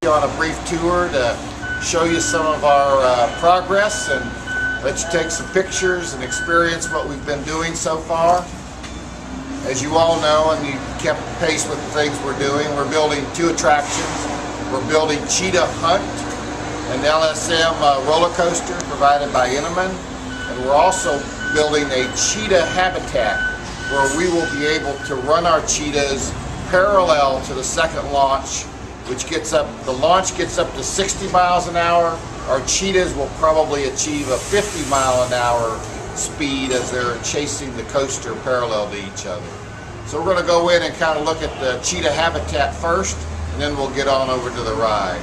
On a brief tour to show you some of our progress and let you take some pictures and experience what we've been doing so far. As you all know, and you kept pace with the things we're doing, we're building 2 attractions. We're building Cheetah Hunt, an LSM roller coaster provided by Intamin, and we're also building a cheetah habitat where we will be able to run our cheetahs parallel to the second launch, which the launch gets up to 60 miles an hour. Our cheetahs will probably achieve a 50 mile an hour speed as they're chasing the coaster parallel to each other. So we're going to go in and kind of look at the cheetah habitat first, and then we'll get on over to the ride.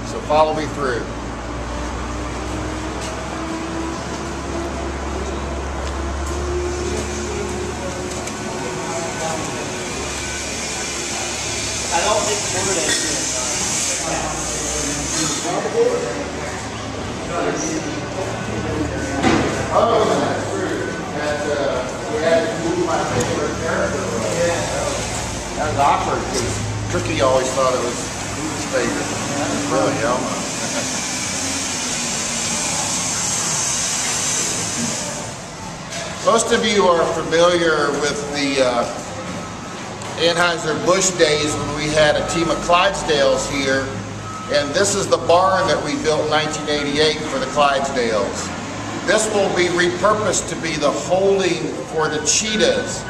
So follow me through. I don't think we're going to Oh, that's true. We had to move my favorite character. That was awkward because Tricky always thought it was his favorite. Really, Elmo. Most of you are familiar with the Busch days when we had a team of Clydesdales here, and this is the barn that we built in 1988 for the Clydesdales. This will be repurposed to be the holding for the cheetahs.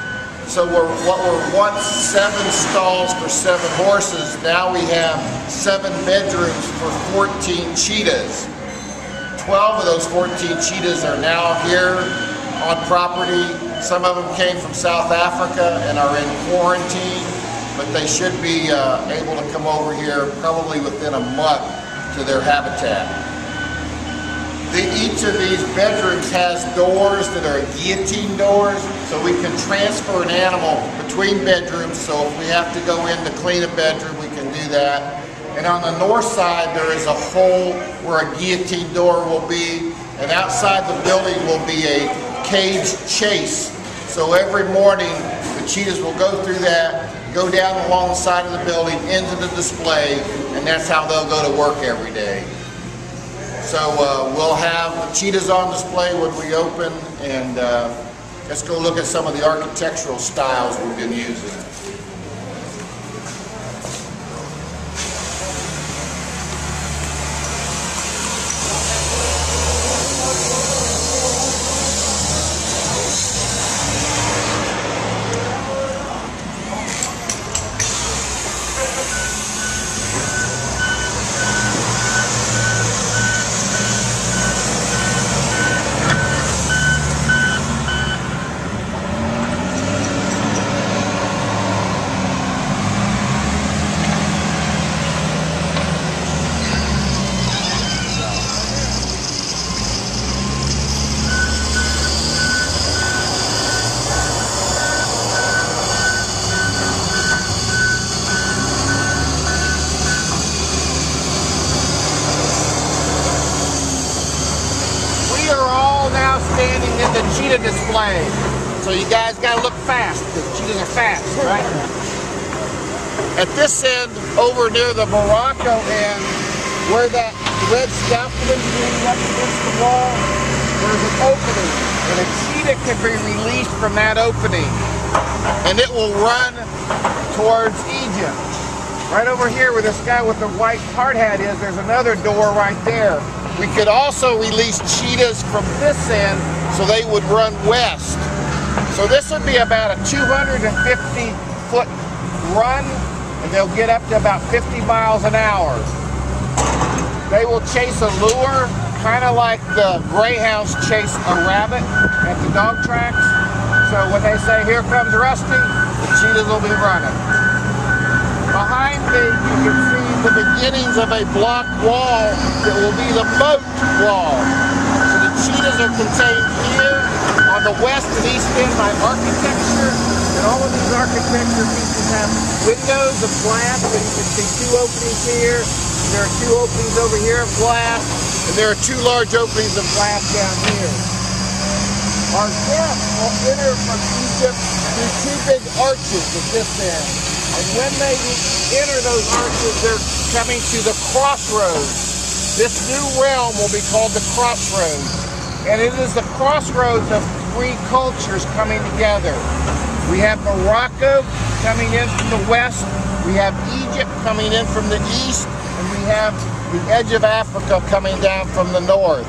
So what were once 7 stalls for 7 horses, now we have 7 bedrooms for 14 cheetahs. 12 of those 14 cheetahs are now here on property. Some of them came from South Africa and are in quarantine, but they should be able to come over here probably within a month to their habitat. Each of these bedrooms has doors that are guillotine doors, so we can transfer an animal between bedrooms. So if we have to go in to clean a bedroom, we can do that. And on the north side, there is a hole where a guillotine door will be, and outside the building will be a cage chase. So every morning, the cheetahs will go through that, go down along the side of the building into the display, and that's how they'll go to work every day. So we'll have the cheetahs on display when we open, and let's go look at some of the architectural styles we've been using. Standing in the cheetah display. So you guys gotta look fast, because cheetahs are fast, right? At this end, over near the Morocco end, where that red scaffolding is leaning up against the wall, there's an opening, and a cheetah can be released from that opening, and it will run towards Egypt. Right over here where this guy with the white hard hat is, there's another door right there. We could also release cheetahs from this end so they would run west. So this would be about a 250-foot run, and they'll get up to about 50 miles an hour. They will chase a lure, kind of like the greyhounds chase a rabbit at the dog tracks. So when they say, "Here comes Rusty," the cheetahs will be running. Behind me, you can see the beginnings of a block wall that will be the moat wall. So the cheetahs are contained here on the west and east end by architecture, and all of these architecture pieces have windows of glass, so you can see 2 openings here, and there are 2 openings over here of glass, and there are 2 large openings of glass down here. Our guests will enter from Egypt through 2 big arches at this end. And when they enter those arches, they're coming to the crossroads. This new realm will be called the crossroads. And it is the crossroads of three cultures coming together. We have Morocco coming in from the west, we have Egypt coming in from the east, and we have the edge of Africa coming down from the north.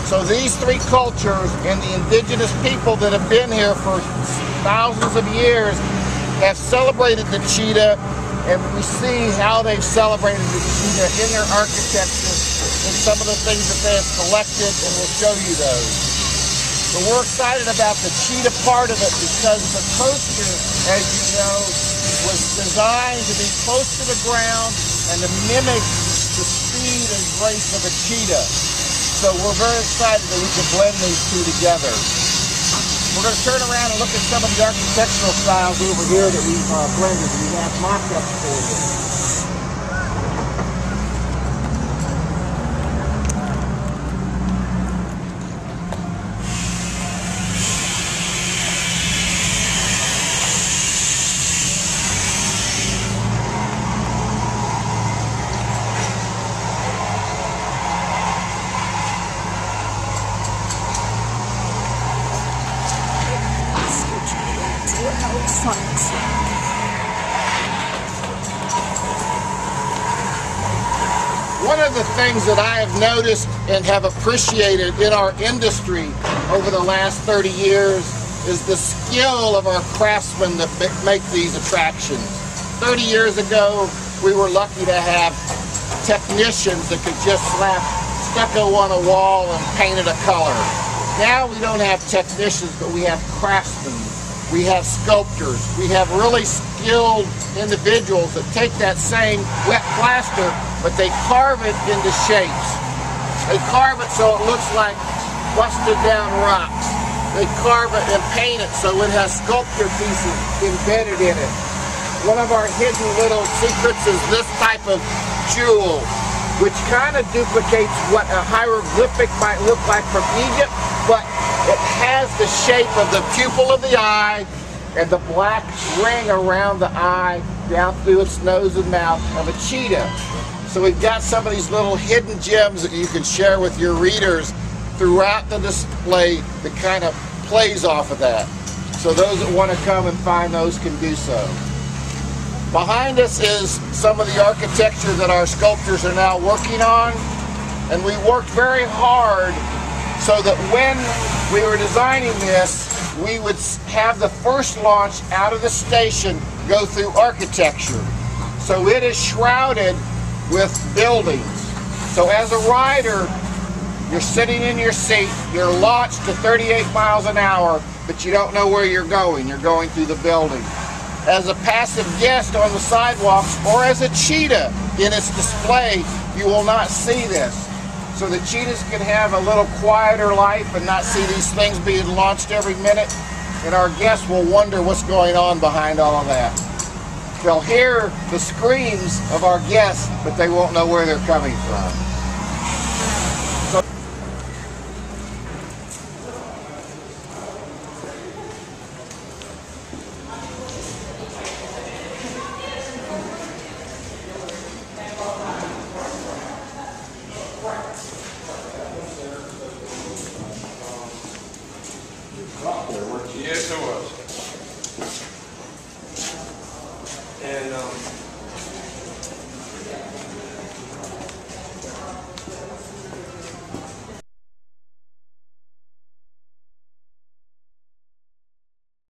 So these three cultures and the indigenous people that have been here for thousands of years have celebrated the cheetah, and we see how they've celebrated the cheetah in their architecture and some of the things that they have collected, and we'll show you those. So we're excited about the cheetah part of it because the coaster, as you know, was designed to be close to the ground and to mimic the speed and grace of a cheetah. So we're very excited that we can blend these two together. We're going to turn around and look at some of the architectural styles over here that we've blended. We have mock-ups for you. One of the things that I have noticed and have appreciated in our industry over the last 30 years is the skill of our craftsmen that make these attractions. 30 years ago, we were lucky to have technicians that could just slap stucco on a wall and paint it a color. Now we don't have technicians, but we have craftsmen. We have sculptors. We have really skilled individuals that take that same wet plaster, but they carve it into shapes. They carve it so it looks like busted down rocks. They carve it and paint it so it has sculpture pieces embedded in it. One of our hidden little secrets is this type of jewel, which kind of duplicates what a hieroglyphic might look like from Egypt, but it has the shape of the pupil of the eye and the black ring around the eye down through its nose and mouth of a cheetah. So we've got some of these little hidden gems that you can share with your readers throughout the display that kind of plays off of that. So those that want to come and find those can do so. Behind us is some of the architecture that our sculptors are now working on, and we worked very hard so that when we were designing this, we would have the first launch out of the station go through architecture. So it is shrouded with buildings. So as a rider, you're sitting in your seat, you're launched to 38 miles an hour, but you don't know where you're going. You're going through the building. As a passive guest on the sidewalks or as a cheetah in its display, you will not see this. So the cheetahs can have a little quieter life and not see these things being launched every minute, and our guests will wonder what's going on behind all of that. They'll hear the screams of our guests, but they won't know where they're coming from. Yes, it was. And